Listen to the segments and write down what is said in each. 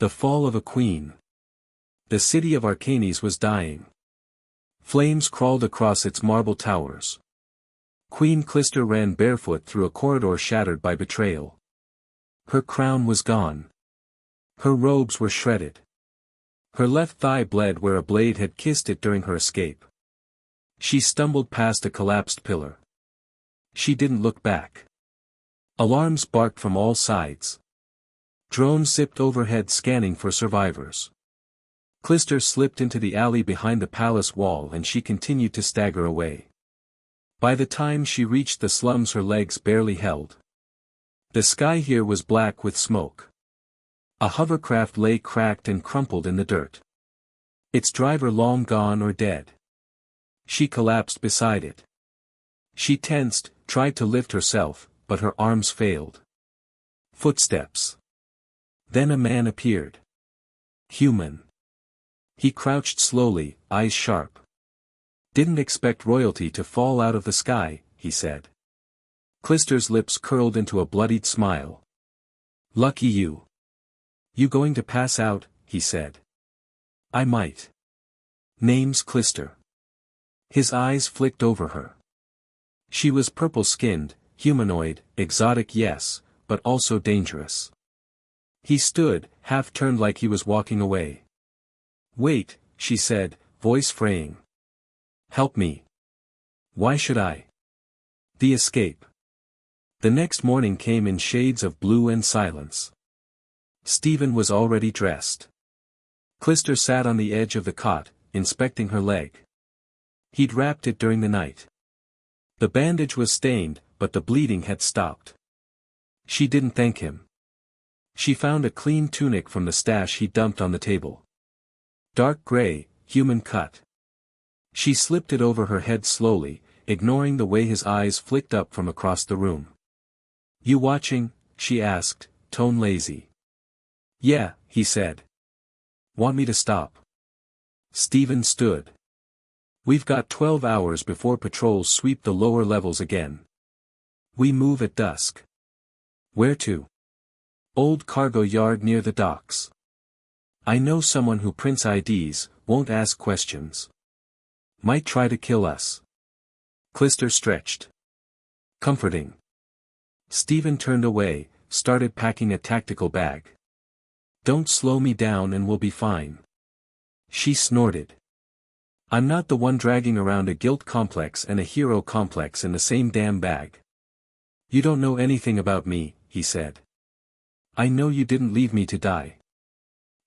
The fall of a queen. The city of Arcanis was dying. Flames crawled across its marble towers. Queen Clistor ran barefoot through a corridor shattered by betrayal. Her crown was gone. Her robes were shredded. Her left thigh bled where a blade had kissed it during her escape. She stumbled past a collapsed pillar. She didn't look back. Alarms barked from all sides. Drones zipped overhead scanning for survivors. Clistor slipped into the alley behind the palace wall and she continued to stagger away. By the time she reached the slums her legs barely held. The sky here was black with smoke. A hovercraft lay cracked and crumpled in the dirt. Its driver long gone or dead. She collapsed beside it. She tensed, tried to lift herself, but her arms failed. Footsteps. Then a man appeared. Human. He crouched slowly, eyes sharp. Didn't expect royalty to fall out of the sky, he said. Clistor's lips curled into a bloodied smile. Lucky you. You going to pass out, he said. I might. Name's Clistor. His eyes flicked over her. She was purple-skinned, humanoid, exotic yes, but also dangerous. He stood, half-turned like he was walking away. Wait, she said, voice fraying. Help me. Why should I? The escape. The next morning came in shades of blue and silence. Stephen was already dressed. Clistor sat on the edge of the cot, inspecting her leg. He'd wrapped it during the night. The bandage was stained, but the bleeding had stopped. She didn't thank him. She found a clean tunic from the stash he dumped on the table. Dark gray, human cut. She slipped it over her head slowly, ignoring the way his eyes flicked up from across the room. You watching? She asked, tone lazy. Yeah, he said. Want me to stop? Stephen stood. We've got 12 hours before patrols sweep the lower levels again. We move at dusk. Where to? Old cargo yard near the docks. I know someone who prints IDs, won't ask questions. Might try to kill us. Clistor stretched. Comforting. Stephen turned away, started packing a tactical bag. Don't slow me down and we'll be fine. She snorted. I'm not the one dragging around a guilt complex and a hero complex in the same damn bag. You don't know anything about me, he said. I know you didn't leave me to die.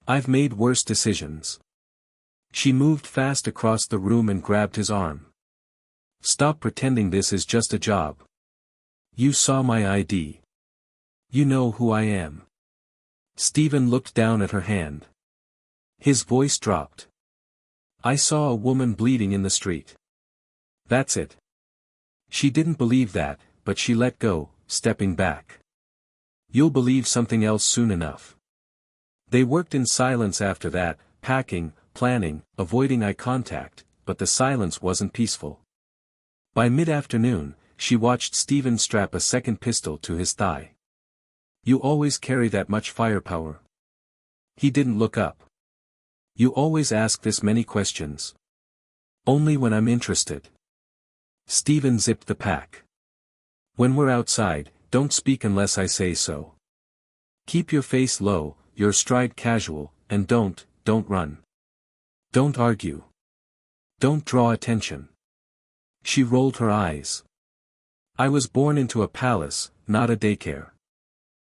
I've made worse decisions. She moved fast across the room and grabbed his arm. Stop pretending this is just a job. You saw my ID. You know who I am. Stephen looked down at her hand. His voice dropped. I saw a woman bleeding in the street. That's it. She didn't believe that, but she let go, stepping back. You'll believe something else soon enough. They worked in silence after that, packing, planning, avoiding eye contact, but the silence wasn't peaceful. By mid-afternoon, she watched Stephen strap a second pistol to his thigh. You always carry that much firepower. He didn't look up. You always ask this many questions. Only when I'm interested. Stephen zipped the pack. When we're outside, don't speak unless I say so. Keep your face low, your stride casual, and don't run. Don't argue. Don't draw attention. She rolled her eyes. I was born into a palace, not a daycare.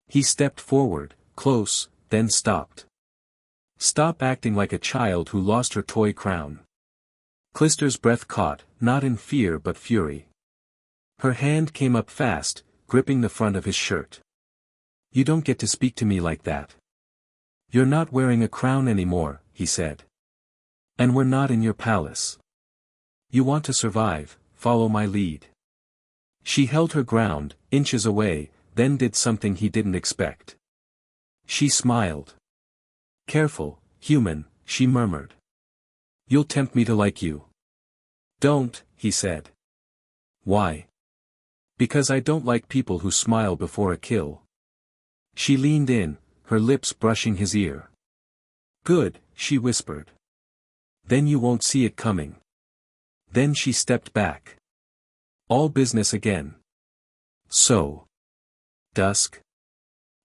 He stepped forward, close, then stopped. Stop acting like a child who lost her toy crown. Clistor's breath caught, not in fear but fury. Her hand came up fast, gripping the front of his shirt. You don't get to speak to me like that. You're not wearing a crown anymore, he said. And we're not in your palace. You want to survive, follow my lead. She held her ground, inches away, then did something he didn't expect. She smiled. Careful, human, she murmured. You'll tempt me to like you. Don't, he said. Why? Because I don't like people who smile before a kill. She leaned in, her lips brushing his ear. Good, she whispered. Then you won't see it coming. Then she stepped back. All business again. So. Dusk?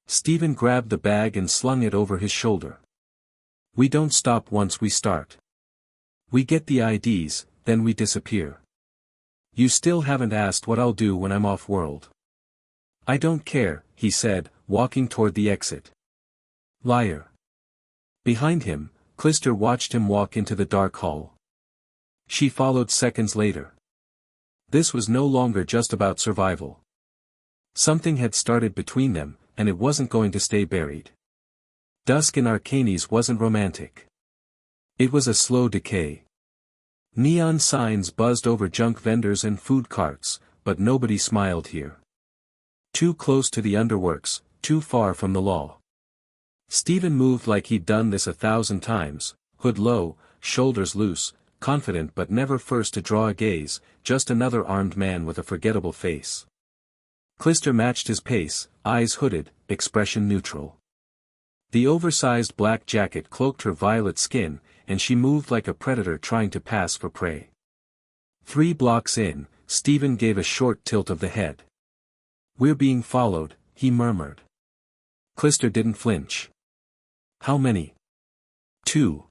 Stephen grabbed the bag and slung it over his shoulder. We don't stop once we start. We get the IDs, then we disappear. You still haven't asked what I'll do when I'm off-world. I don't care, he said, walking toward the exit. Liar. Behind him, Clistor watched him walk into the dark hall. She followed seconds later. This was no longer just about survival. Something had started between them, and it wasn't going to stay buried. Dusk in Arcanis wasn't romantic. It was a slow decay. Neon signs buzzed over junk vendors and food carts, but nobody smiled here. Too close to the underworks, too far from the law. Stephen moved like he'd done this 1,000 times, hood low, shoulders loose, confident but never first to draw a gaze, just another armed man with a forgettable face. Clistor matched his pace, eyes hooded, expression neutral. The oversized black jacket cloaked her violet skin, and she moved like a predator trying to pass for prey. 3 blocks in, Stephen gave a short tilt of the head. We're being followed, he murmured. Clistor didn't flinch. How many? 2.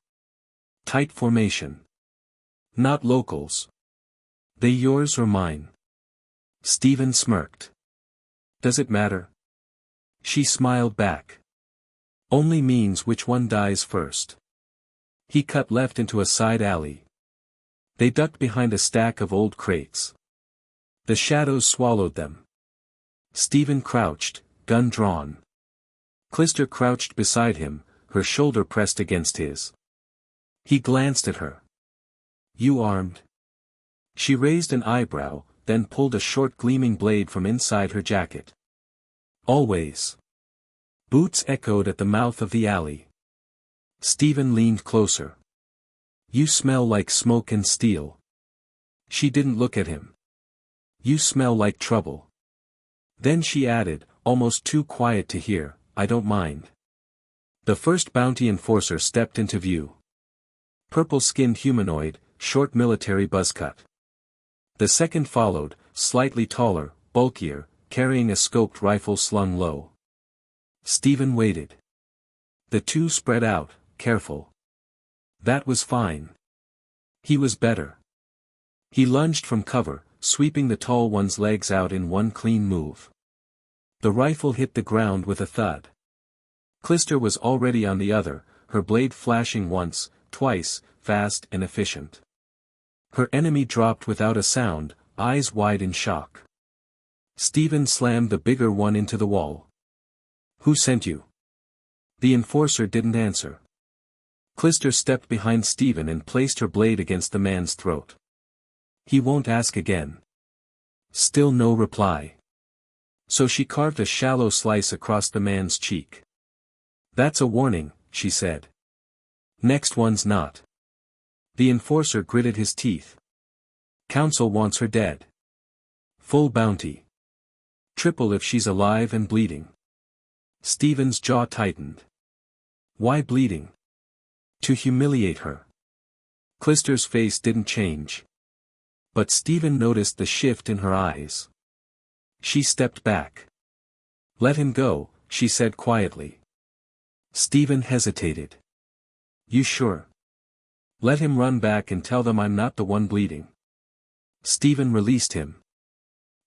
Tight formation. Not locals. They yours or mine? Stephen smirked. Does it matter? She smiled back. Only means which one dies first. He cut left into a side alley. They ducked behind a stack of old crates. The shadows swallowed them. Stephen crouched, gun drawn. Clistor crouched beside him, her shoulder pressed against his. He glanced at her. You armed? She raised an eyebrow, then pulled a short gleaming blade from inside her jacket. Always. Boots echoed at the mouth of the alley. Stephen leaned closer. You smell like smoke and steel. She didn't look at him. You smell like trouble. Then she added, almost too quiet to hear, I don't mind. The first bounty enforcer stepped into view. Purple-skinned humanoid, short military buzzcut. The second followed, slightly taller, bulkier, carrying a scoped rifle slung low. Stephen waited. The 2 spread out, careful. That was fine. He was better. He lunged from cover, sweeping the tall one's legs out in one clean move. The rifle hit the ground with a thud. Clistor was already on the other, her blade flashing once, twice, fast and efficient. Her enemy dropped without a sound, eyes wide in shock. Stephen slammed the bigger one into the wall. Who sent you? The enforcer didn't answer. Clistor stepped behind Stephen and placed her blade against the man's throat. He won't ask again. Still no reply. So she carved a shallow slice across the man's cheek. That's a warning, she said. Next one's not. The enforcer gritted his teeth. Council wants her dead. Full bounty. Triple if she's alive and bleeding. Stephen's jaw tightened. Why bleeding? To humiliate her. Clistor's face didn't change. But Stephen noticed the shift in her eyes. She stepped back. Let him go, she said quietly. Stephen hesitated. You sure? Let him run back and tell them I'm not the one bleeding. Stephen released him.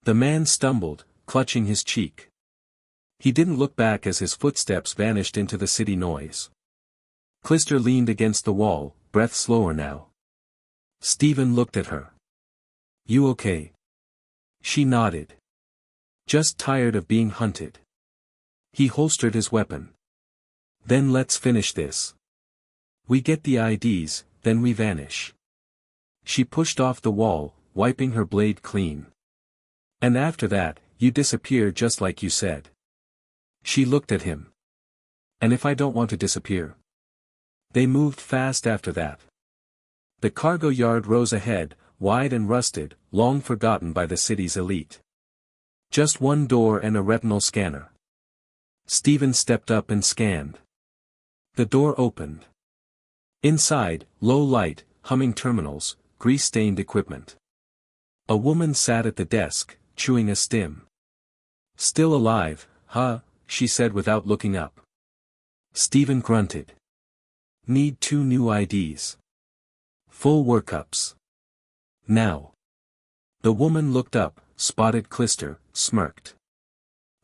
The man stumbled, clutching his cheek. He didn't look back as his footsteps vanished into the city noise. Clistor leaned against the wall, breath slower now. Stephen looked at her. You okay? She nodded. Just tired of being hunted. He holstered his weapon. Then let's finish this. We get the IDs, then we vanish. She pushed off the wall, wiping her blade clean. And after that, you disappear just like you said. She looked at him. And if I don't want to disappear? They moved fast after that. The cargo yard rose ahead, wide and rusted, long forgotten by the city's elite. Just one door and a retinal scanner. Stephen stepped up and scanned. The door opened. Inside, low light, humming terminals, grease-stained equipment. A woman sat at the desk, chewing a stim. Still alive, huh? She said without looking up. Stephen grunted. Need 2 new IDs. Full workups. Now. The woman looked up, spotted Clistor, smirked.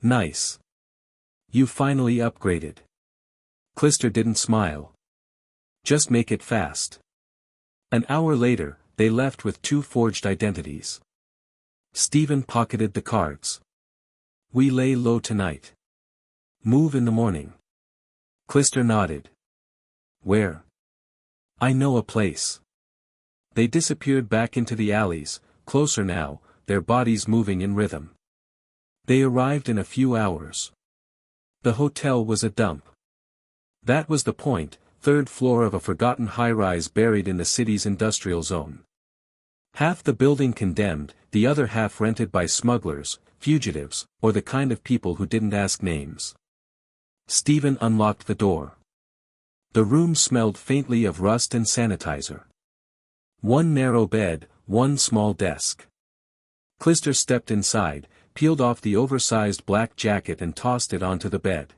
Nice. You finally upgraded. Clistor didn't smile. Just make it fast. An hour later, they left with 2 forged identities. Stephen pocketed the cards. We lay low tonight. Move in the morning. Clistor nodded. Where? I know a place. They disappeared back into the alleys, closer now, their bodies moving in rhythm. They arrived in a few hours. The hotel was a dump. That was the point, 3rd floor of a forgotten high-rise buried in the city's industrial zone. Half the building condemned, the other half rented by smugglers, fugitives, or the kind of people who didn't ask names. Stephen unlocked the door. The room smelled faintly of rust and sanitizer. 1 narrow bed, 1 small desk. Clistor stepped inside, peeled off the oversized black jacket and tossed it onto the bed.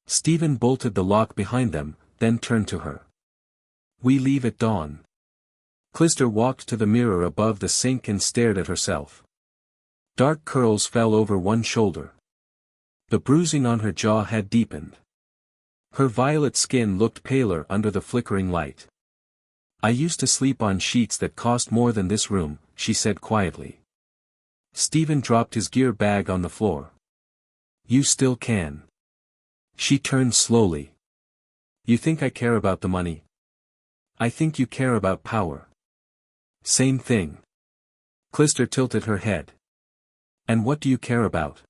Stephen bolted the lock behind them, then turned to her. We leave at dawn. Clistor walked to the mirror above the sink and stared at herself. Dark curls fell over one shoulder. The bruising on her jaw had deepened. Her violet skin looked paler under the flickering light. I used to sleep on sheets that cost more than this room, she said quietly. Stephen dropped his gear bag on the floor. You still can. She turned slowly. You think I care about the money? I think you care about power. Same thing. Clistor tilted her head. And what do you care about?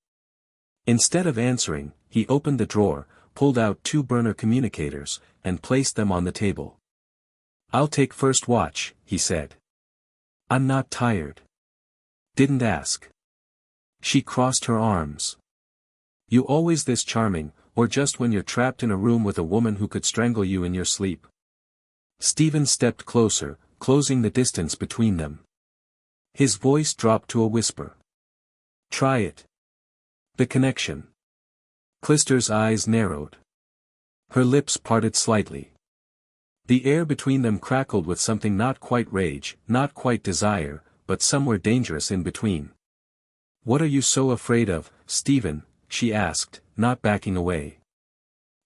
Instead of answering, he opened the drawer, pulled out 2 burner communicators, and placed them on the table. I'll take first watch, he said. I'm not tired. Didn't ask. She crossed her arms. You always this charming, or just when you're trapped in a room with a woman who could strangle you in your sleep? Stephen stepped closer, closing the distance between them. His voice dropped to a whisper. Try it. The connection. Clistor's eyes narrowed. Her lips parted slightly. The air between them crackled with something not quite rage, not quite desire, but somewhere dangerous in between. What are you so afraid of, Stephen? She asked, not backing away.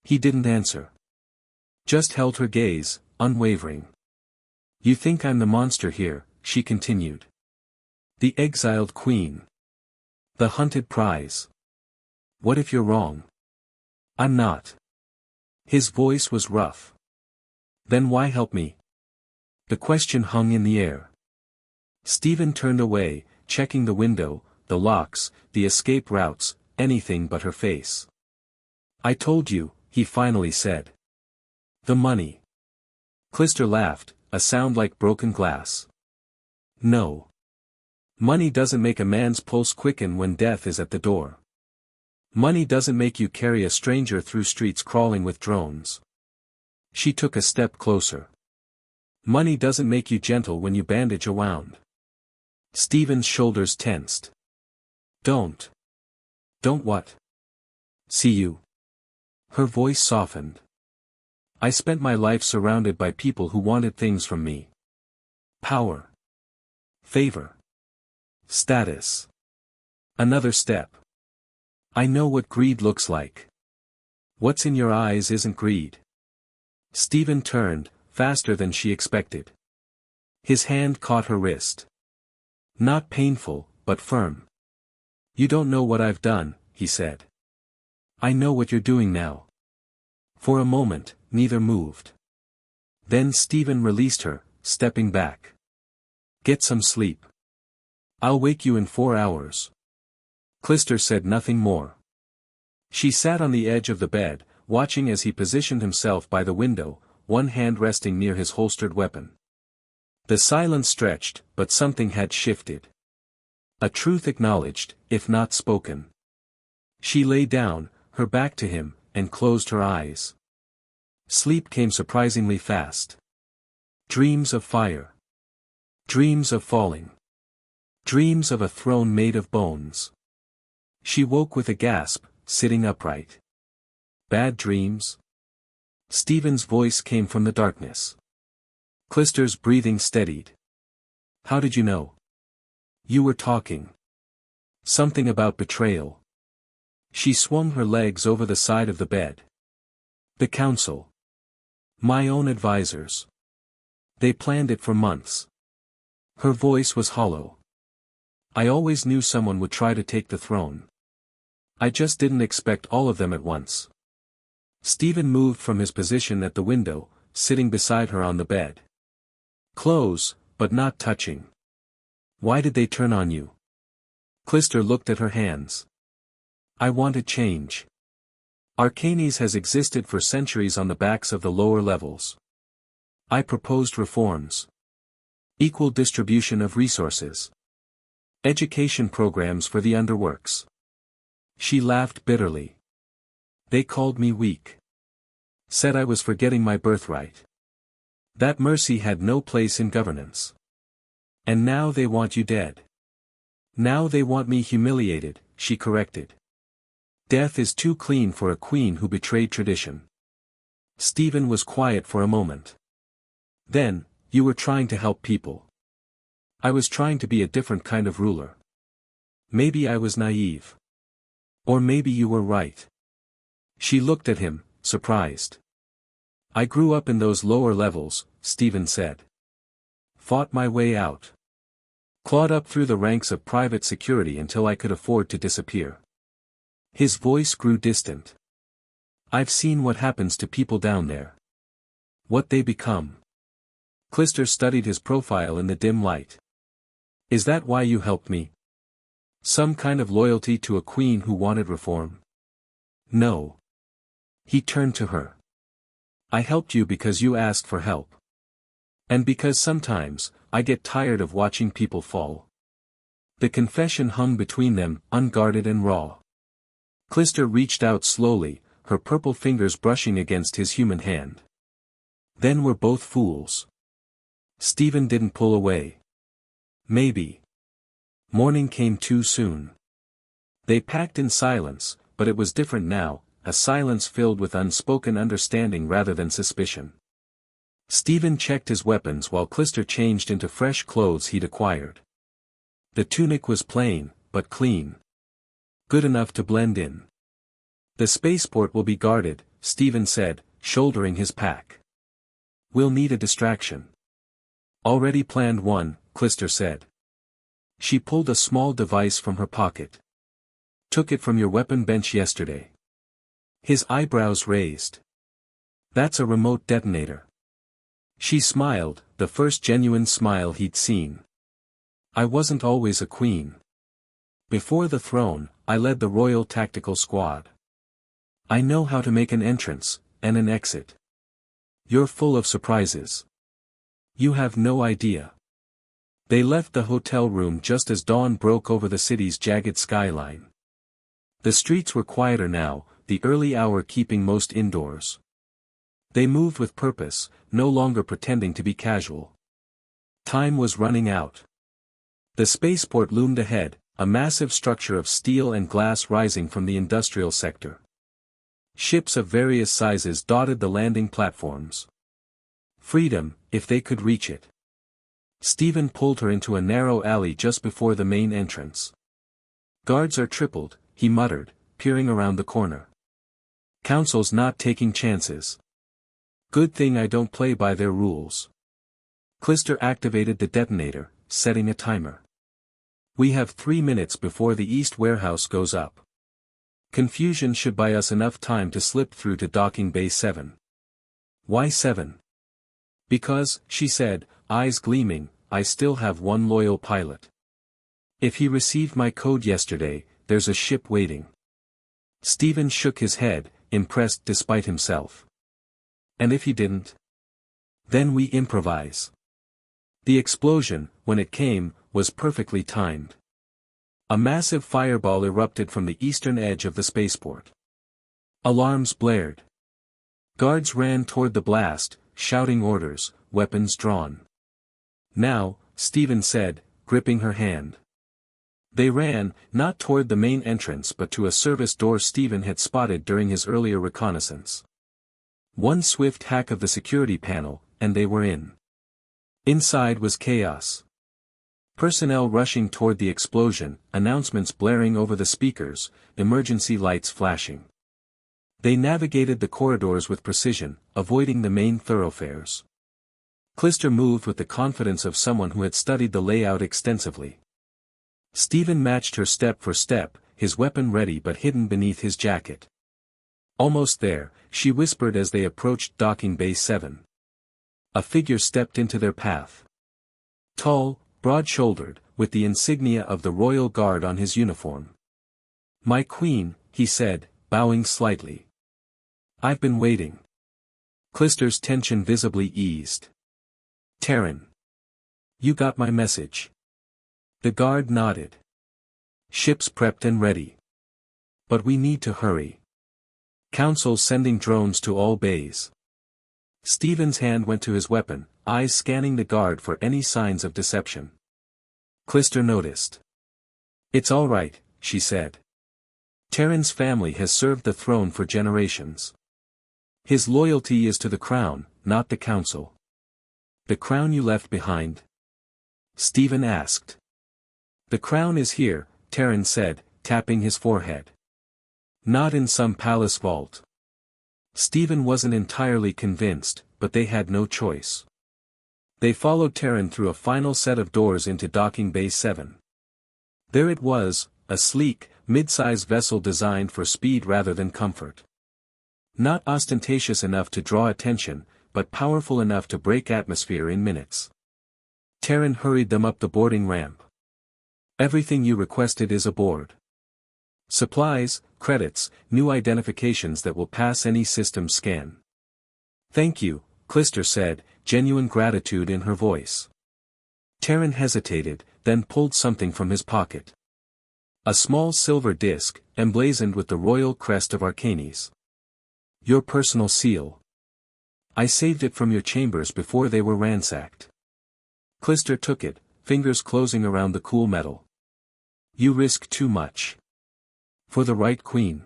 He didn't answer. Just held her gaze, unwavering. You think I'm the monster here, she continued. The exiled queen. The hunted prize. What if you're wrong? I'm not. His voice was rough. Then why help me? The question hung in the air. Stephen turned away, checking the window, the locks, the escape routes, anything but her face. I told you, he finally said. The money. Clistor laughed, a sound like broken glass. No. Money doesn't make a man's pulse quicken when death is at the door. Money doesn't make you carry a stranger through streets crawling with drones. She took a step closer. Money doesn't make you gentle when you bandage a wound. Stephen's shoulders tensed. Don't. Don't what? See you. Her voice softened. I spent my life surrounded by people who wanted things from me. Power. Favor. Status. Another step. I know what greed looks like. What's in your eyes isn't greed. Stephen turned, faster than she expected. His hand caught her wrist. Not painful, but firm. You don't know what I've done, he said. I know what you're doing now. For a moment, neither moved. Then Stephen released her, stepping back. Get some sleep. I'll wake you in 4 hours. Clistor said nothing more. She sat on the edge of the bed, watching as he positioned himself by the window, one hand resting near his holstered weapon. The silence stretched, but something had shifted. A truth acknowledged, if not spoken. She lay down, her back to him, and closed her eyes. Sleep came surprisingly fast. Dreams of fire. Dreams of falling. Dreams of a throne made of bones. She woke with a gasp, sitting upright. Bad dreams? Stephen's voice came from the darkness. Clistor's breathing steadied. How did you know? You were talking. Something about betrayal. She swung her legs over the side of the bed. The council. My own advisors. They planned it for months. Her voice was hollow. I always knew someone would try to take the throne. I just didn't expect all of them at once. Stephen moved from his position at the window, sitting beside her on the bed. Close, but not touching. Why did they turn on you? Clistor looked at her hands. I wanted change. Arcanis has existed for centuries on the backs of the lower levels. I proposed reforms. Equal distribution of resources. Education programs for the underworks. She laughed bitterly. They called me weak. Said I was forgetting my birthright. That mercy had no place in governance. And now they want you dead. Now they want me humiliated, she corrected. Death is too clean for a queen who betrayed tradition. Stephen was quiet for a moment. Then, you were trying to help people. I was trying to be a different kind of ruler. Maybe I was naive. Or maybe you were right. She looked at him, surprised. I grew up in those lower levels, Stephen said. Fought my way out. Clawed up through the ranks of private security until I could afford to disappear. His voice grew distant. I've seen what happens to people down there. What they become. Clistor studied his profile in the dim light. Is that why you helped me? Some kind of loyalty to a queen who wanted reform? No. He turned to her. I helped you because you asked for help. And because sometimes, I get tired of watching people fall. The confession hung between them, unguarded and raw. Clistor reached out slowly, her purple fingers brushing against his human hand. Then we're both fools. Stephen didn't pull away. Maybe. Morning came too soon. They packed in silence, but it was different now, a silence filled with unspoken understanding rather than suspicion. Stephen checked his weapons while Clistor changed into fresh clothes he'd acquired. The tunic was plain, but clean. Good enough to blend in. The spaceport will be guarded, Stephen said, shouldering his pack. We'll need a distraction. Already planned one, Clistor said. She pulled a small device from her pocket. Took it from your weapon bench yesterday. His eyebrows raised. That's a remote detonator. She smiled, the first genuine smile he'd seen. I wasn't always a queen. Before the throne, I led the Royal Tactical Squad. I know how to make an entrance, and an exit. You're full of surprises. You have no idea. They left the hotel room just as dawn broke over the city's jagged skyline. The streets were quieter now, the early hour keeping most indoors. They moved with purpose, no longer pretending to be casual. Time was running out. The spaceport loomed ahead, a massive structure of steel and glass rising from the industrial sector. Ships of various sizes dotted the landing platforms. Freedom, if they could reach it. Stephen pulled her into a narrow alley just before the main entrance. Guards are tripled, he muttered, peering around the corner. Council's not taking chances. Good thing I don't play by their rules. Clistor activated the detonator, setting a timer. We have 3 minutes before the east warehouse goes up. Confusion should buy us enough time to slip through to docking bay 7. Why 7? Because, she said, eyes gleaming, I still have one loyal pilot. If he received my code yesterday, there's a ship waiting. Stephen shook his head, impressed despite himself. And if he didn't? Then we improvise. The explosion, when it came, was perfectly timed. A massive fireball erupted from the eastern edge of the spaceport. Alarms blared. Guards ran toward the blast, shouting orders, weapons drawn. Now, Stephen said, gripping her hand. They ran, not toward the main entrance but to a service door Stephen had spotted during his earlier reconnaissance. One swift hack of the security panel, and they were in. Inside was chaos. Personnel rushing toward the explosion, announcements blaring over the speakers, emergency lights flashing. They navigated the corridors with precision, avoiding the main thoroughfares. Clistor moved with the confidence of someone who had studied the layout extensively. Stephen matched her step for step, his weapon ready but hidden beneath his jacket. Almost there, she whispered as they approached docking bay 7. A figure stepped into their path. Tall, broad-shouldered, with the insignia of the royal guard on his uniform. "My queen," he said, bowing slightly. "I've been waiting." Clistor's tension visibly eased. "Terran. You got my message." The guard nodded. "Ships prepped and ready. But we need to hurry. Council sending drones to all bays." Stephen's hand went to his weapon, eyes scanning the guard for any signs of deception. Clistor noticed. "It's all right," she said. "Terran's family has served the throne for generations. His loyalty is to the crown, not the council." "The crown you left behind?" Stephen asked. "The crown is here," Terran said, tapping his forehead. "Not in some palace vault." Stephen wasn't entirely convinced, but they had no choice. They followed Terran through a final set of doors into docking bay 7. There it was, a sleek, mid-size vessel designed for speed rather than comfort. Not ostentatious enough to draw attention, but powerful enough to break atmosphere in minutes. Terran hurried them up the boarding ramp. "Everything you requested is aboard. Supplies, credits, new identifications that will pass any system scan." "Thank you," Clistor said, genuine gratitude in her voice. Terran hesitated, then pulled something from his pocket. A small silver disc, emblazoned with the royal crest of Arcanis. "Your personal seal. I saved it from your chambers before they were ransacked." Clistor took it, fingers closing around the cool metal. "You risk too much. For the right queen.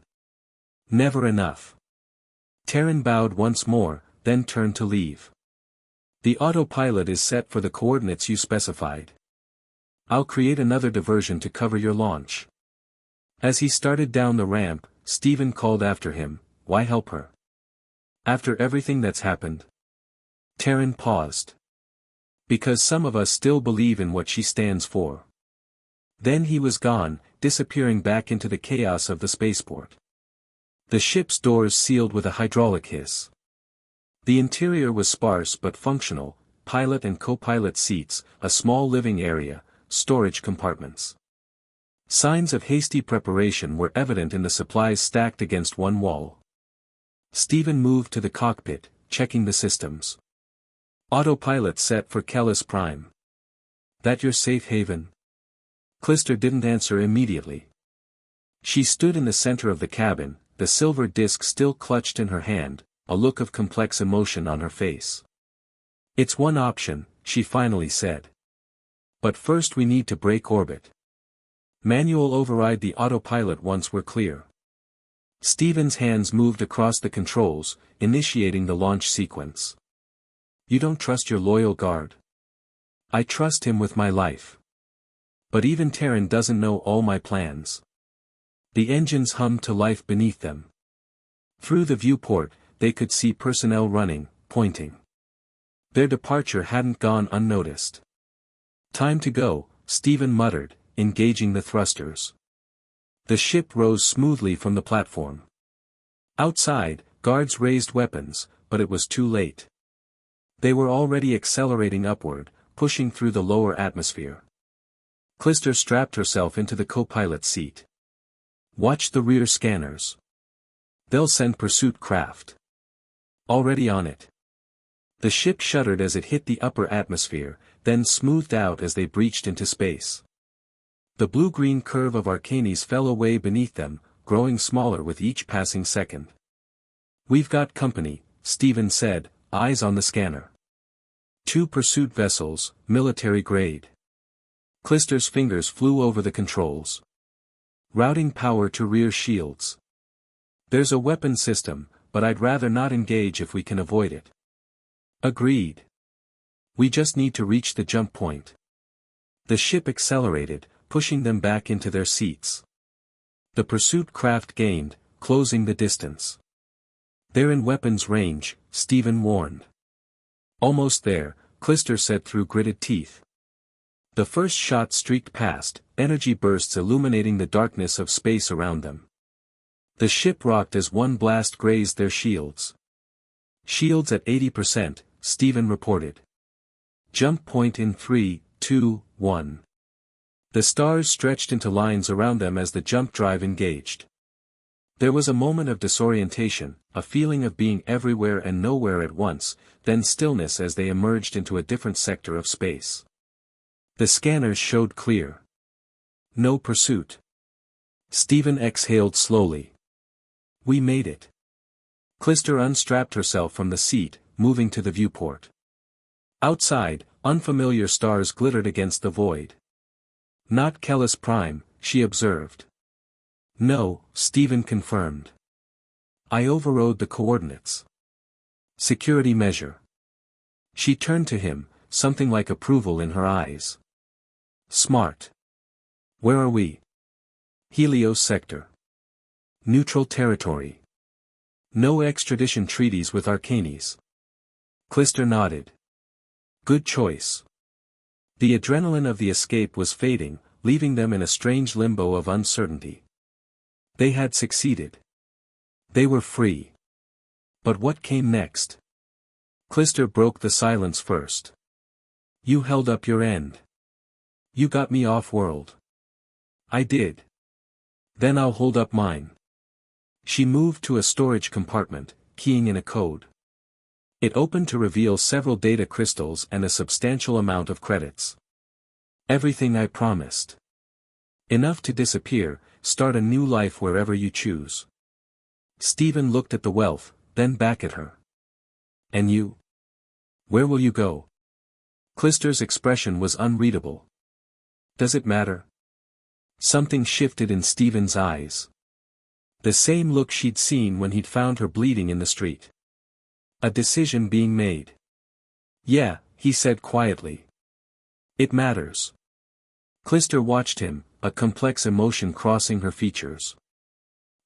Never enough." Terran bowed once more, then turned to leave. "The autopilot is set for the coordinates you specified. I'll create another diversion to cover your launch." As he started down the ramp, Stephen called after him, "Why help her? After everything that's happened?" Terran paused. "Because some of us still believe in what she stands for." Then he was gone, disappearing back into the chaos of the spaceport. The ship's doors sealed with a hydraulic hiss. The interior was sparse but functional, pilot and co-pilot seats, a small living area, storage compartments. Signs of hasty preparation were evident in the supplies stacked against one wall. Stephen moved to the cockpit, checking the systems. "Autopilot set for Kellis Prime. That your safe haven?" Clistor didn't answer immediately. She stood in the center of the cabin, the silver disc still clutched in her hand, a look of complex emotion on her face. "It's one option," she finally said. "But first we need to break orbit. Manual override the autopilot once we're clear." Stephen's hands moved across the controls, initiating the launch sequence. "You don't trust your loyal guard?" "I trust him with my life. But even Terran doesn't know all my plans." The engines hummed to life beneath them. Through the viewport, they could see personnel running, pointing. Their departure hadn't gone unnoticed. "Time to go," Stephen muttered, engaging the thrusters. The ship rose smoothly from the platform. Outside, guards raised weapons, but it was too late. They were already accelerating upward, pushing through the lower atmosphere. Clistor strapped herself into the co-pilot seat. "Watch the rear scanners. They'll send pursuit craft." "Already on it." The ship shuddered as it hit the upper atmosphere, then smoothed out as they breached into space. The blue-green curve of Arcanis fell away beneath them, growing smaller with each passing second. "We've got company," Stephen said, eyes on the scanner. 2 pursuit vessels, military grade. Clistor's fingers flew over the controls. Routing power to rear shields. There's a weapon system, but I'd rather not engage if we can avoid it. Agreed. We just need to reach the jump point. The ship accelerated, pushing them back into their seats. The pursuit craft gained, closing the distance. They're in weapons range, Stephen warned. Almost there, Clistor said through gritted teeth. The first shot streaked past, energy bursts illuminating the darkness of space around them. The ship rocked as one blast grazed their shields. Shields at 80%, Stephen reported. Jump point in 3, 2, 1. The stars stretched into lines around them as the jump drive engaged. There was a moment of disorientation, a feeling of being everywhere and nowhere at once, then stillness as they emerged into a different sector of space. The scanners showed clear. No pursuit. Stephen exhaled slowly. We made it. Clistor unstrapped herself from the seat, moving to the viewport. Outside, unfamiliar stars glittered against the void. Not Kellis Prime, she observed. No, Stephen confirmed. I overrode the coordinates. Security measure. She turned to him, something like approval in her eyes. Smart. Where are we? Helios sector. Neutral territory. No extradition treaties with Arcanis. Clistor nodded. Good choice. The adrenaline of the escape was fading, leaving them in a strange limbo of uncertainty. They had succeeded. They were free. But what came next? Clistor broke the silence first. You held up your end. You got me off-world. I did. Then I'll hold up mine. She moved to a storage compartment, keying in a code. It opened to reveal several data crystals and a substantial amount of credits. Everything I promised. Enough to disappear, start a new life wherever you choose. Stephen looked at the wealth, then back at her. And you? Where will you go? Clistor's expression was unreadable. Does it matter? Something shifted in Stephen's eyes. The same look she'd seen when he'd found her bleeding in the street. A decision being made. Yeah, he said quietly. It matters. Clistor watched him, a complex emotion crossing her features.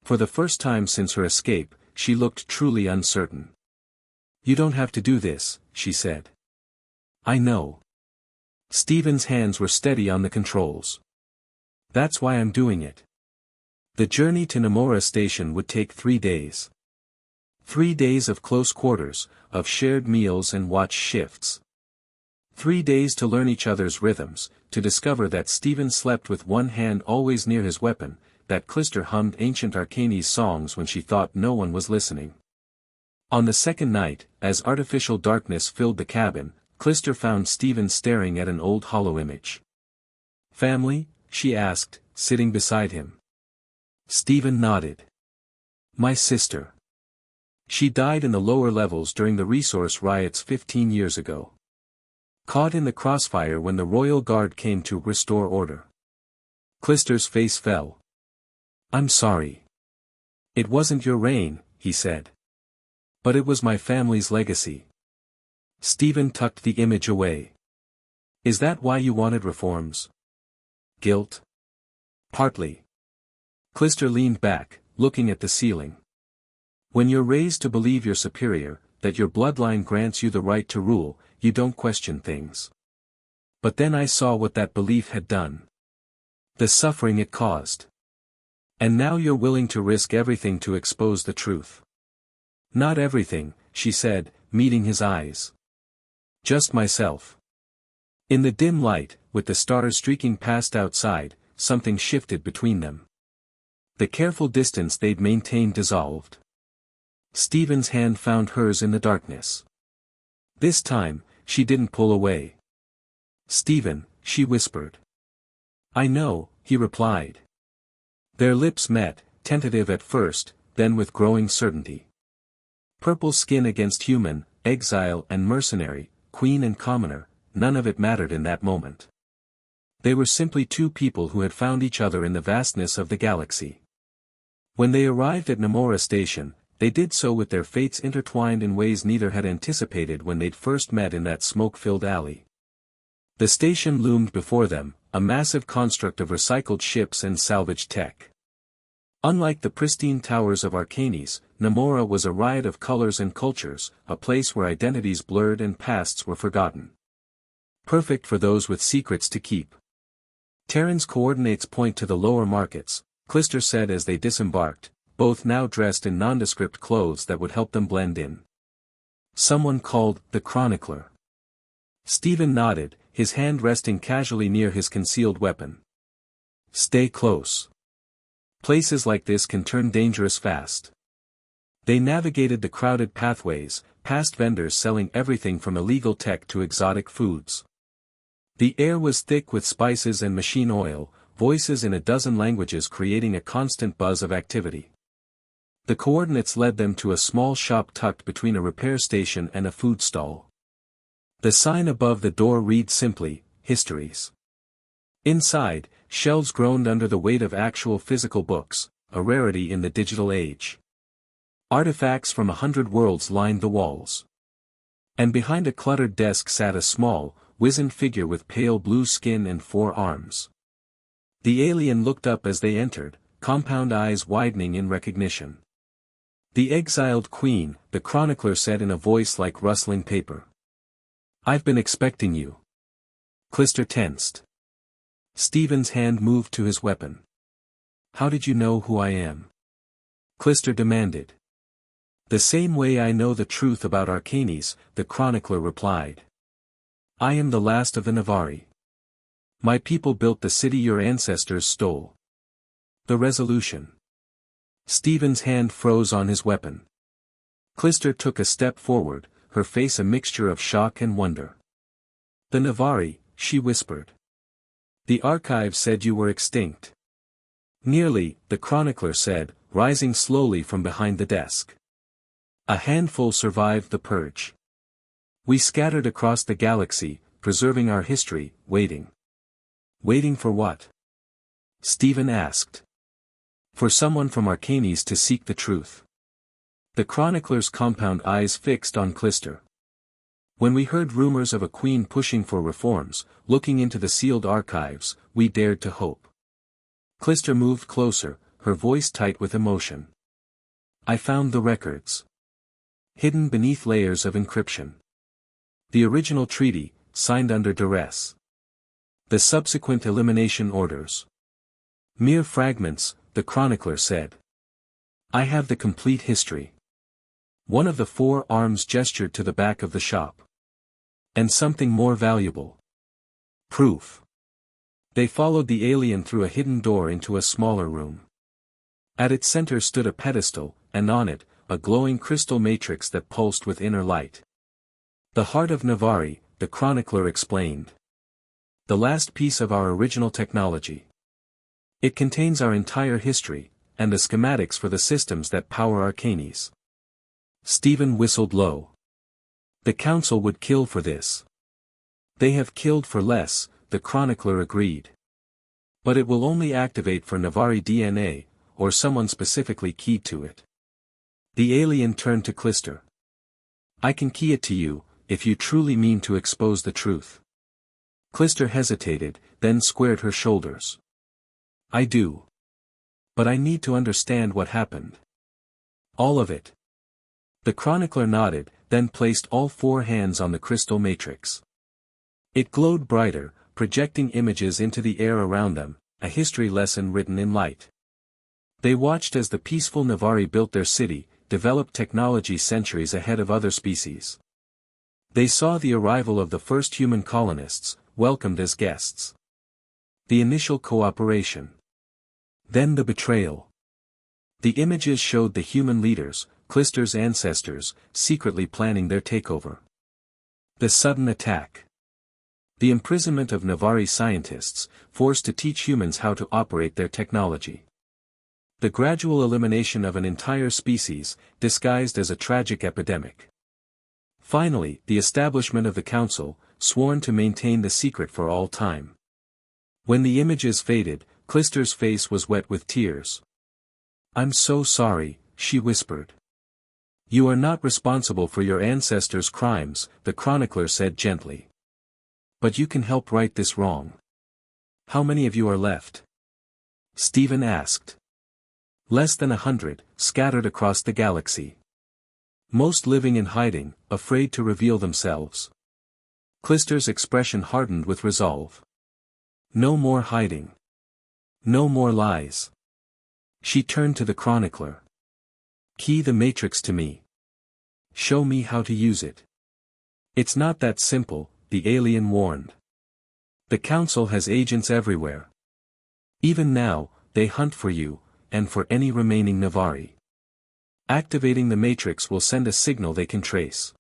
For the first time since her escape, she looked truly uncertain. You don't have to do this, she said. I know. Stephen's hands were steady on the controls. That's why I'm doing it. The journey to Nevari station would take 3 days. 3 days of close quarters, of shared meals and watch shifts. 3 days to learn each other's rhythms, to discover that Stephen slept with one hand always near his weapon, that Clistor hummed ancient Arcanis songs when she thought no one was listening. On the second night, as artificial darkness filled the cabin, Clistor found Stephen staring at an old hollow image. Family? She asked, sitting beside him. Stephen nodded. My sister. She died in the lower levels during the resource riots 15 years ago. Caught in the crossfire when the Royal Guard came to restore order. Clistor's face fell. I'm sorry. It wasn't your reign, he said. But it was my family's legacy. Stephen tucked the image away. Is that why you wanted reforms? Guilt? Partly. Clistor leaned back, looking at the ceiling. When you're raised to believe you're superior, that your bloodline grants you the right to rule, you don't question things. But then I saw what that belief had done. The suffering it caused. And now you're willing to risk everything to expose the truth. Not everything, she said, meeting his eyes. Just myself. In the dim light, with the stars streaking past outside, something shifted between them. The careful distance they'd maintained dissolved. Stephen's hand found hers in the darkness. This time, she didn't pull away. Stephen, she whispered. I know, he replied. Their lips met, tentative at first, then with growing certainty. Purple skin against human, exile and mercenary, queen and commoner, none of it mattered in that moment. They were simply two people who had found each other in the vastness of the galaxy. When they arrived at Namora Station, they did so with their fates intertwined in ways neither had anticipated when they'd first met in that smoke-filled alley. The station loomed before them, a massive construct of recycled ships and salvaged tech. Unlike the pristine towers of Arcanis, Namora was a riot of colors and cultures, a place where identities blurred and pasts were forgotten. Perfect for those with secrets to keep. Terran's coordinates point to the lower markets, Clistor said as they disembarked, both now dressed in nondescript clothes that would help them blend in. Someone called the Chronicler. Stephen nodded, his hand resting casually near his concealed weapon. Stay close. Places like this can turn dangerous fast. They navigated the crowded pathways, past vendors selling everything from illegal tech to exotic foods. The air was thick with spices and machine oil, voices in a dozen languages creating a constant buzz of activity. The coordinates led them to a small shop tucked between a repair station and a food stall. The sign above the door read simply, Histories. Inside, shelves groaned under the weight of actual physical books, a rarity in the digital age. Artifacts from 100 worlds lined the walls. And behind a cluttered desk sat a small, wizened figure with pale blue skin and 4 arms. The alien looked up as they entered, compound eyes widening in recognition. The exiled queen, the chronicler said in a voice like rustling paper. I've been expecting you. Clistor tensed. Stephen's hand moved to his weapon. How did you know who I am? Clistor demanded. The same way I know the truth about Arcanis, the chronicler replied. I am the last of the Nevari. My people built the city your ancestors stole. The resolution. Stephen's hand froze on his weapon. Clistor took a step forward, her face a mixture of shock and wonder. The Nevari, she whispered. The archive said you were extinct. Nearly, the chronicler said, rising slowly from behind the desk. A handful survived the purge. We scattered across the galaxy, preserving our history, waiting. Waiting for what? Stephen asked. For someone from Arcanis to seek the truth. The chronicler's compound eyes fixed on Clistor. When we heard rumors of a queen pushing for reforms, looking into the sealed archives, we dared to hope. Clistor moved closer, her voice tight with emotion. I found the records. Hidden beneath layers of encryption. The original treaty, signed under duress. The subsequent elimination orders. Mere fragments, the chronicler said. I have the complete history. One of the 4 arms gestured to the back of the shop. And something more valuable. Proof. They followed the alien through a hidden door into a smaller room. At its center stood a pedestal, and on it, a glowing crystal matrix that pulsed with inner light. The heart of Nevari, the chronicler explained. The last piece of our original technology. It contains our entire history, and the schematics for the systems that power Arcanis. Stephen whistled low. The council would kill for this. They have killed for less, the chronicler agreed. But it will only activate for Nevari DNA, or someone specifically keyed to it. The alien turned to Clistor. I can key it to you, if you truly mean to expose the truth. Clistor hesitated, then squared her shoulders. I do. But I need to understand what happened. All of it. The chronicler nodded, then placed all 4 hands on the crystal matrix. It glowed brighter, projecting images into the air around them, a history lesson written in light. They watched as the peaceful Nevari built their city, developed technology centuries ahead of other species. They saw the arrival of the first human colonists, welcomed as guests. The initial cooperation. Then the betrayal. The images showed the human leaders, Clistor's ancestors, secretly planning their takeover. The sudden attack. The imprisonment of Nevari scientists, forced to teach humans how to operate their technology. The gradual elimination of an entire species, disguised as a tragic epidemic. Finally, the establishment of the council, sworn to maintain the secret for all time. When the images faded, Clistor's face was wet with tears. "I'm so sorry," she whispered. "You are not responsible for your ancestors' crimes," the chronicler said gently. "But you can help right this wrong." "How many of you are left?" Stephen asked. "Less than 100, scattered across the galaxy. Most living in hiding, afraid to reveal themselves." Clistor's expression hardened with resolve. "No more hiding. No more lies." She turned to the chronicler. "Key the matrix to me. Show me how to use it." "It's not that simple," the alien warned. "The council has agents everywhere. Even now, they hunt for you, and for any remaining Nevari. Activating the matrix will send a signal they can trace."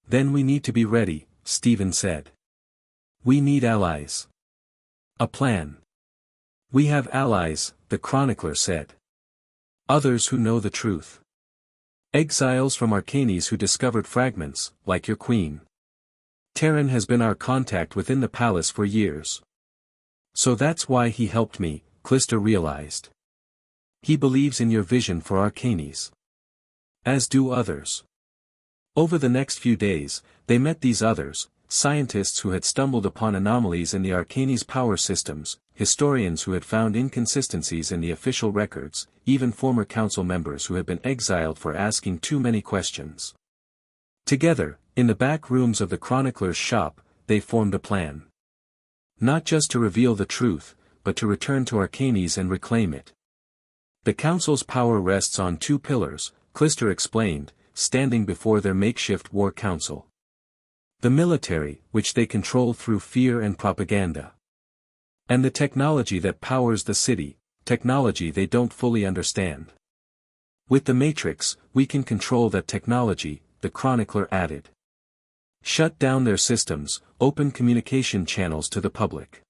"Then we need to be ready," Stephen said. "We need allies. A plan." "We have allies," the chronicler said. "Others who know the truth. Exiles from Arcanis who discovered fragments, like your queen. Terran has been our contact within the palace for years. So that's why he helped me," Clistor realized. "He believes in your vision for Arcanis. As do others." Over the next few days, they met these others, scientists who had stumbled upon anomalies in the Arcanis power systems, historians who had found inconsistencies in the official records, even former council members who had been exiled for asking too many questions. Together, in the back rooms of the chronicler's shop, they formed a plan. Not just to reveal the truth, but to return to Arcanis and reclaim it. "The council's power rests on two pillars," Clistor explained, standing before their makeshift war council. "The military, which they control through fear and propaganda. And the technology that powers the city, technology they don't fully understand. With the Matrix, we can control that technology," the chronicler added. "Shut down their systems, open communication channels to the public.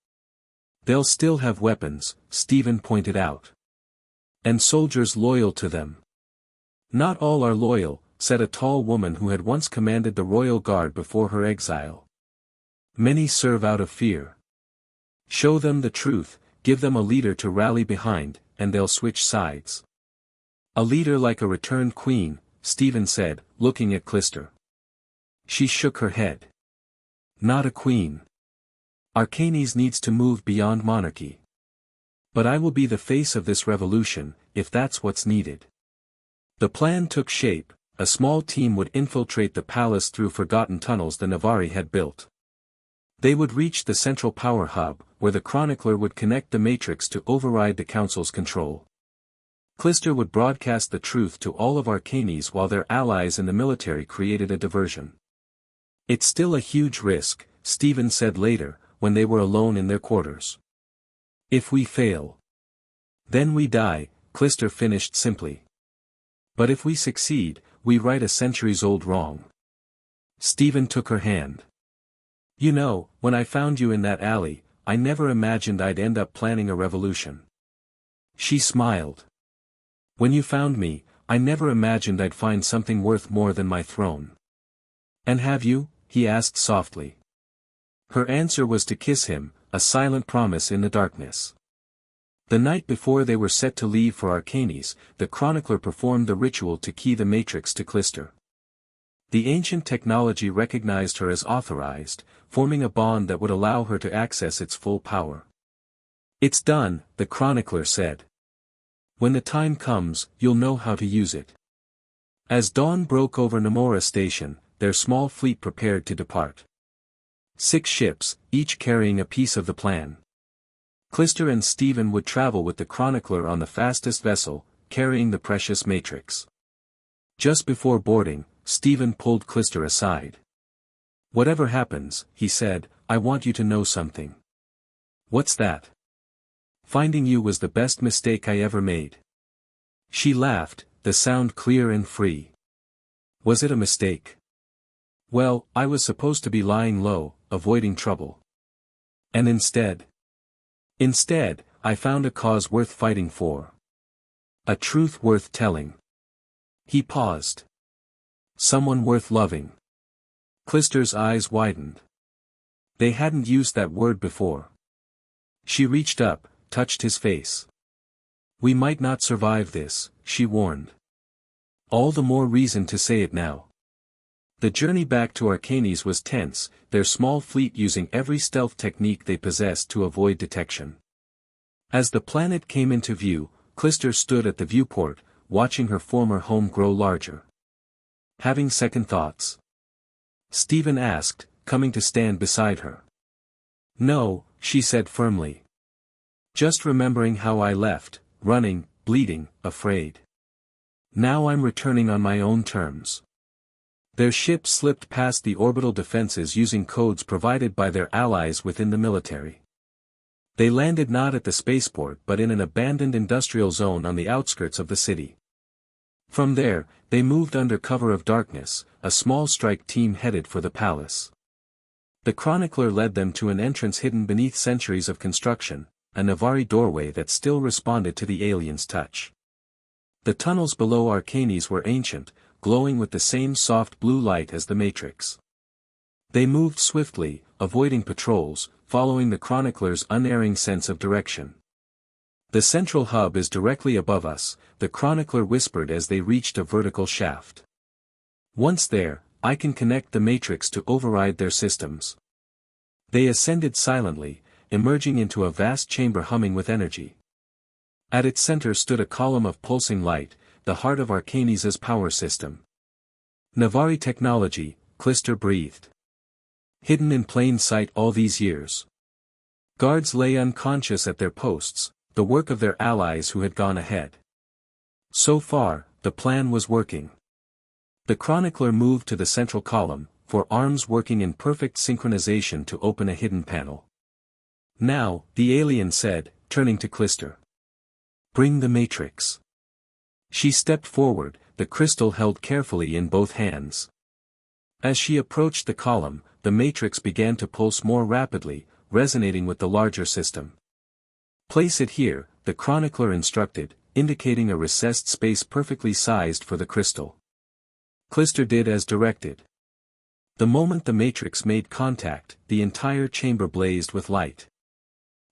They'll still have weapons," Stephen pointed out. "And soldiers loyal to them." "Not all are loyal," said a tall woman who had once commanded the royal guard before her exile. "Many serve out of fear. Show them the truth, give them a leader to rally behind, and they'll switch sides." "A leader like a returned queen," Stephen said, looking at Clistor. She shook her head. "Not a queen. Arcanis needs to move beyond monarchy. But I will be the face of this revolution, if that's what's needed." The plan took shape. A small team would infiltrate the palace through forgotten tunnels the Nevari had built. They would reach the central power hub, where the chronicler would connect the matrix to override the council's control. Clistor would broadcast the truth to all of Arcanis while their allies in the military created a diversion. "It's still a huge risk," Stephen said later, when they were alone in their quarters. "If we fail, then we die," Clistor finished simply. "But if we succeed, we right a centuries-old wrong." Stephen took her hand. "You know, when I found you in that alley, I never imagined I'd end up planning a revolution." She smiled. "When you found me, I never imagined I'd find something worth more than my throne." "And have you?" he asked softly. Her answer was to kiss him, a silent promise in the darkness. The night before they were set to leave for Arcanis, the chronicler performed the ritual to key the matrix to Clistor. The ancient technology recognized her as authorized, forming a bond that would allow her to access its full power. "It's done," the chronicler said. "When the time comes, you'll know how to use it." As dawn broke over Namora Station, their small fleet prepared to depart. 6 ships, each carrying a piece of the plan. Clistor and Stephen would travel with the chronicler on the fastest vessel, carrying the precious matrix. Just before boarding, Stephen pulled Clistor aside. "Whatever happens," he said, "I want you to know something." "What's that?" "Finding you was the best mistake I ever made." She laughed, the sound clear and free. "Was it a mistake?" "Well, I was supposed to be lying low, avoiding trouble. And instead, I found a cause worth fighting for." A truth worth telling. He paused. Someone worth loving. Clistor's eyes widened. They hadn't used that word before. She reached up, touched his face. We might not survive this, she warned. All the more reason to say it now. The journey back to Arcanis was tense, their small fleet using every stealth technique they possessed to avoid detection. As the planet came into view, Clistor stood at the viewport, watching her former home grow larger. Having second thoughts? Stephen asked, coming to stand beside her. No, she said firmly. Just remembering how I left, running, bleeding, afraid. Now I'm returning on my own terms. Their ship slipped past the orbital defenses using codes provided by their allies within the military. They landed not at the spaceport but in an abandoned industrial zone on the outskirts of the city. From there, they moved under cover of darkness, a small strike team headed for the palace. The chronicler led them to an entrance hidden beneath centuries of construction, a Nevari doorway that still responded to the alien's touch. The tunnels below Arcanis were ancient, glowing with the same soft blue light as the Matrix. They moved swiftly, avoiding patrols, following the chronicler's unerring sense of direction. The central hub is directly above us, the chronicler whispered as they reached a vertical shaft. Once there, I can connect the Matrix to override their systems. They ascended silently, emerging into a vast chamber humming with energy. At its center stood a column of pulsing light, the heart of Arcanis' power system. Nevari technology, Clistor breathed. Hidden in plain sight all these years. Guards lay unconscious at their posts, the work of their allies who had gone ahead. So far, the plan was working. The chronicler moved to the central column, for arms working in perfect synchronization to open a hidden panel. Now, the alien said, turning to Clistor. Bring the Matrix. She stepped forward, the crystal held carefully in both hands. As she approached the column, the Matrix began to pulse more rapidly, resonating with the larger system. Place it here, the chronicler instructed, indicating a recessed space perfectly sized for the crystal. Clistor did as directed. The moment the Matrix made contact, the entire chamber blazed with light.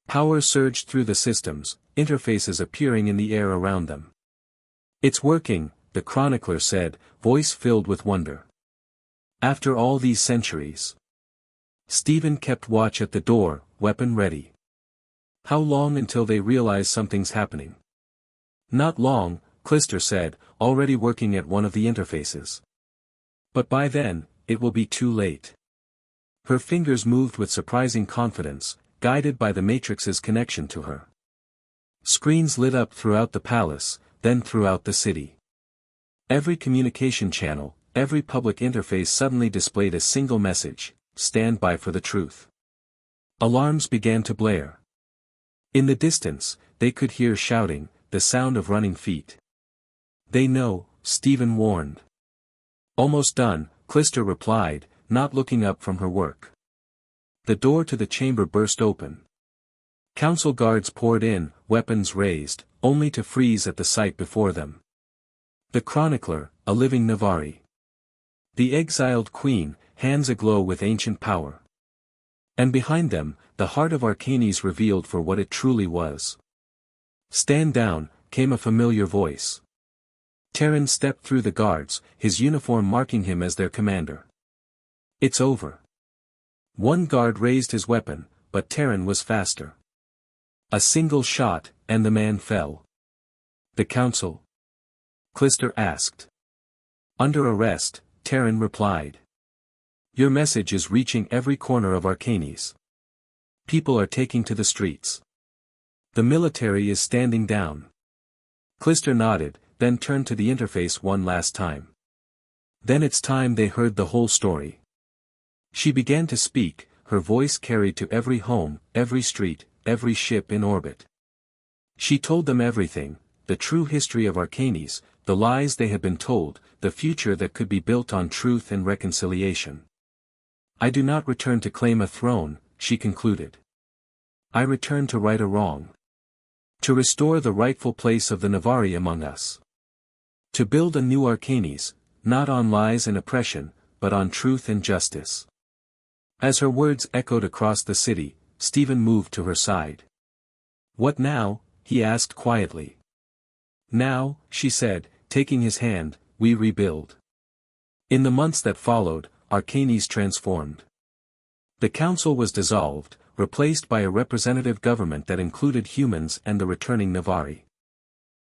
Power surged through the systems, interfaces appearing in the air around them. It's working, the chronicler said, voice filled with wonder. After all these centuries. Stephen kept watch at the door, weapon ready. How long until they realize something's happening? Not long, Clistor said, already working at one of the interfaces. But by then, it will be too late. Her fingers moved with surprising confidence, guided by the Matrix's connection to her. Screens lit up throughout the palace, then throughout the city. Every communication channel, every public interface suddenly displayed a single message, stand by for the truth. Alarms began to blare. In the distance, they could hear shouting, the sound of running feet. They know, Stephen warned. Almost done, Clistor replied, not looking up from her work. The door to the chamber burst open. Council guards poured in, weapons raised, only to freeze at the sight before them. The chronicler, a living Nevari. The exiled queen, hands aglow with ancient power. And behind them, the heart of Arcanis revealed for what it truly was. Stand down, came a familiar voice. Terran stepped through the guards, his uniform marking him as their commander. It's over. One guard raised his weapon, but Terran was faster. A single shot, and the man fell. The council? Clistor asked. Under arrest, Terran replied. Your message is reaching every corner of Arcanis. People are taking to the streets. The military is standing down. Clistor nodded, then turned to the interface one last time. Then it's time they heard the whole story. She began to speak, her voice carried to every home, every street, every ship in orbit. She told them everything, the true history of Arcanis, the lies they had been told, the future that could be built on truth and reconciliation. I do not return to claim a throne, she concluded. I return to right a wrong. To restore the rightful place of the Nevari among us. To build a new Arcanis, not on lies and oppression, but on truth and justice. As her words echoed across the city, Stephen moved to her side. "What now?" he asked quietly. "Now," she said, taking his hand, "we rebuild." In the months that followed, Arcanis transformed. The council was dissolved, replaced by a representative government that included humans and the returning Nevari.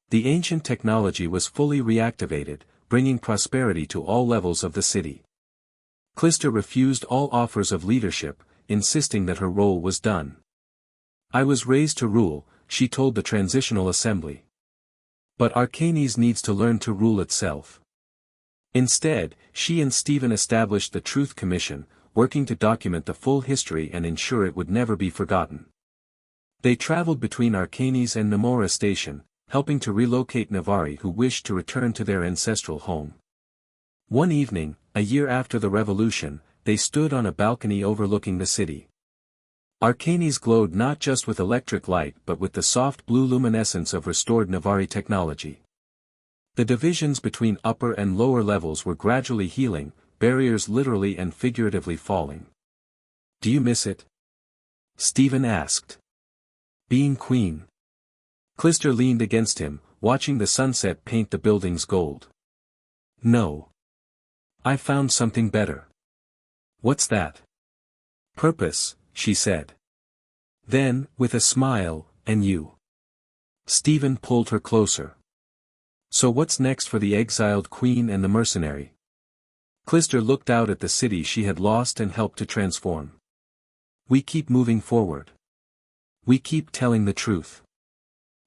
The ancient technology was fully reactivated, bringing prosperity to all levels of the city. Clistor refused all offers of leadership, insisting that her role was done. "I was raised to rule," she told the transitional assembly. "But Arcanis needs to learn to rule itself." Instead, she and Stephen established the Truth Commission, working to document the full history and ensure it would never be forgotten. They traveled between Arcanis and Namora Station, helping to relocate Nevari who wished to return to their ancestral home. One evening, a year after the revolution, they stood on a balcony overlooking the city. Arcanis glowed not just with electric light but with the soft blue luminescence of restored Nevari technology. The divisions between upper and lower levels were gradually healing, barriers literally and figuratively falling. "Do you miss it?" Stephen asked. "Being queen?" Clistor leaned against him, watching the sunset paint the buildings gold. "No. I found something better." "What's that?" "Purpose," she said. Then, with a smile, "And you?" Stephen pulled her closer. "So what's next for the exiled queen and the mercenary?" Clistor looked out at the city she had lost and helped to transform. "We keep moving forward. We keep telling the truth."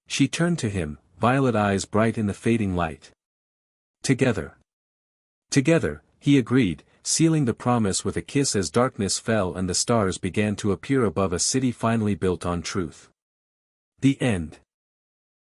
She turned to him, violet eyes bright in the fading light. "Together." "Together," he agreed, sealing the promise with a kiss as darkness fell and the stars began to appear above a city finally built on truth. The end.